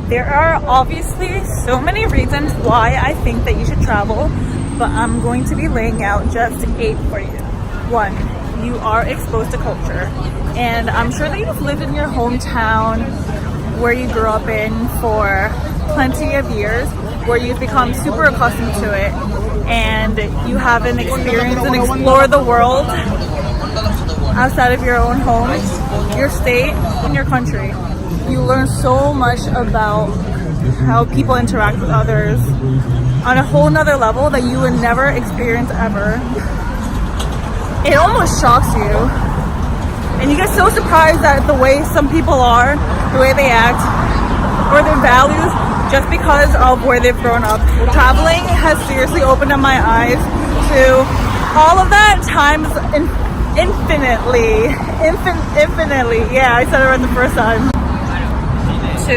There are obviously so many reasons why I think that you should travel, but I'm going to be laying out just 8 for you. 1, you are exposed to culture. And I'm sure that you've lived in your hometown where you grew up in for plenty of years, where you've become super accustomed to it, and you haven't experienced and explored the world outside of your own home, your state, and your country. You learn so much about how people interact with others on a whole nother level that you would never experience ever. It almost shocks you. And you get so surprised at the way some people are, the way they act, or their values, just because of where they've grown up. Traveling has seriously opened up my eyes to all of that times infinitely. Yeah, I said it right the first time. 2,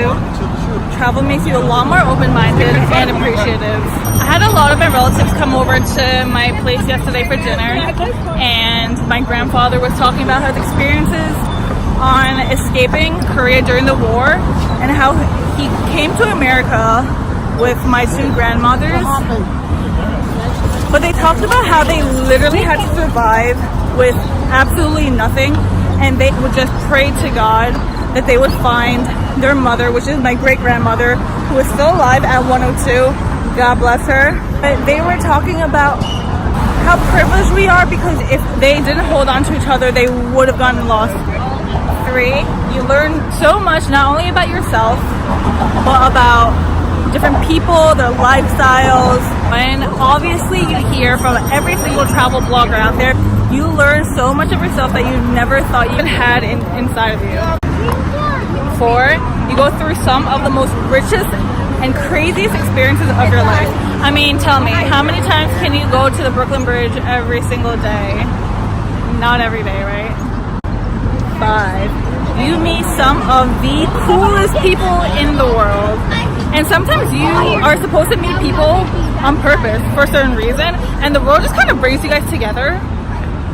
travel makes you a lot more open-minded and appreciative. I had a lot of my relatives come over to my place yesterday for dinner, and my grandfather was talking about his experiences on escaping Korea during the war and how he came to America with my 2 grandmothers. But they talked about how they literally had to survive with absolutely nothing, and they would just pray to God that they would find their mother, which is my great-grandmother, who is still alive at 102. God bless her. But they were talking about how privileged we are, because if they didn't hold on to each other, they would have gotten lost. 3, you learn so much, not only about yourself, but about different people, their lifestyles. And obviously you hear from every single travel blogger out there, you learn so much of yourself that you never thought you had inside of you. 4, you go through some of the most richest and craziest experiences of your life. I mean, tell me, how many times can you go to the Brooklyn Bridge every single day? Not every day, right? 5, you meet some of the coolest people in the world. And sometimes you are supposed to meet people on purpose for a certain reason, and the world just kind of brings you guys together.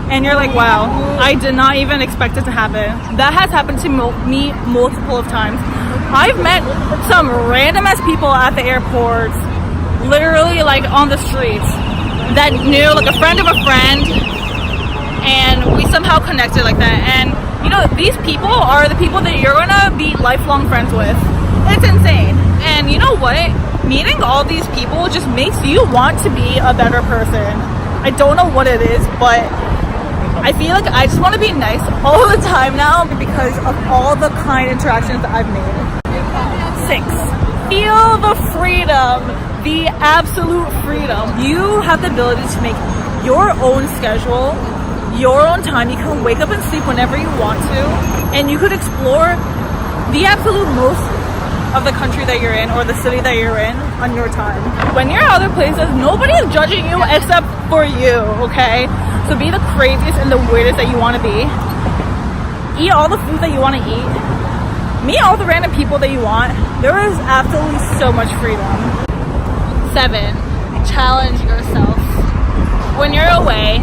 And you're like, wow, I did not even expect it to happen. That has happened to me multiple of times. I've met some random ass people at the airports, literally like on the streets, that knew like a friend of a friend, and we somehow connected like that. And you know, these people are the people that you're gonna be lifelong friends with. It's insane. And you know what? Meeting all these people just makes you want to be a better person. I don't know what it is, but I feel like I just want to be nice all the time now because of all the kind interactions that I've made. 6, feel the freedom, the absolute freedom. You have the ability to make your own schedule, your own time. You can wake up and sleep whenever you want to, and you could explore the absolute most of the country that you're in or the city that you're in on your time. When you're other places, nobody is judging you except for you, okay? So be the craziest and the weirdest that you want to be. Eat all the food that you want to eat. Meet all the random people that you want. There is absolutely so much freedom. 7, challenge yourself. When you're away,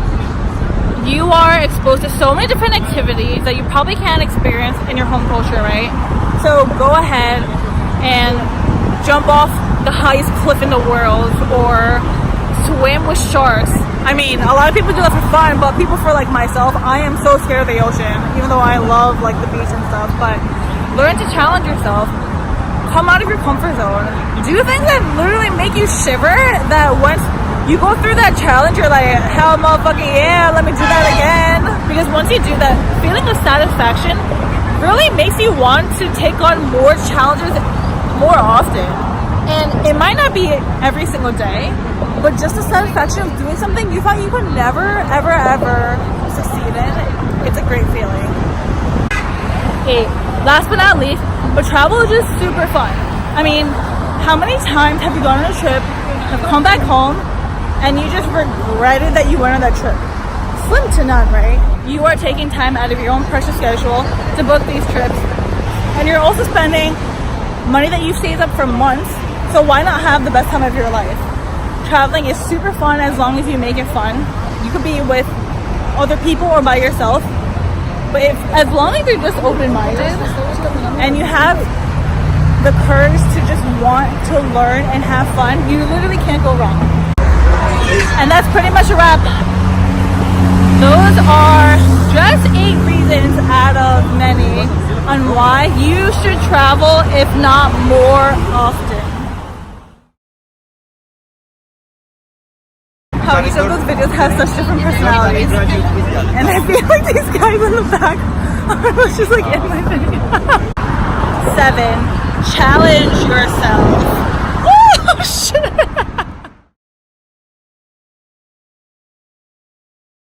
you are exposed to so many different activities that you probably can't experience in your home culture, right? So go ahead and jump off the highest cliff in the world, or swim with sharks. I mean, a lot of people do that for fun, but people for like myself, I am so scared of the ocean, even though I love like the beach and stuff. But learn to challenge yourself. Come out of your comfort zone. Do things that literally make you shiver, that once you go through that challenge, you're like, hell motherfucking yeah, let me do that again. Because once you do that, feeling of satisfaction really makes you want to take on more challenges more often. And it might not be every single day, but just the satisfaction of doing something you thought you could never, ever succeed in, it's a great feeling. 8, last but not least, but travel is just super fun. I mean, how many times have you gone on a trip, have come back home, and you just regretted that you went on that trip? Slim to none, right? You are taking time out of your own precious schedule to book these trips, and you're also spending money that you've saved up for months, so why not have the best time of your life? Traveling is super fun as long as you make it fun. You could be with other people or by yourself, but as long as you're just open-minded and you have the courage to just want to learn and have fun, you literally can't go wrong. And that's pretty much a wrap. Those are just 8 reasons out of many on why you should travel, if not more often. How each of those videos have such different personalities. And I feel like these guys in the back are just like in my video. 7. Challenge yourself. Oh shit!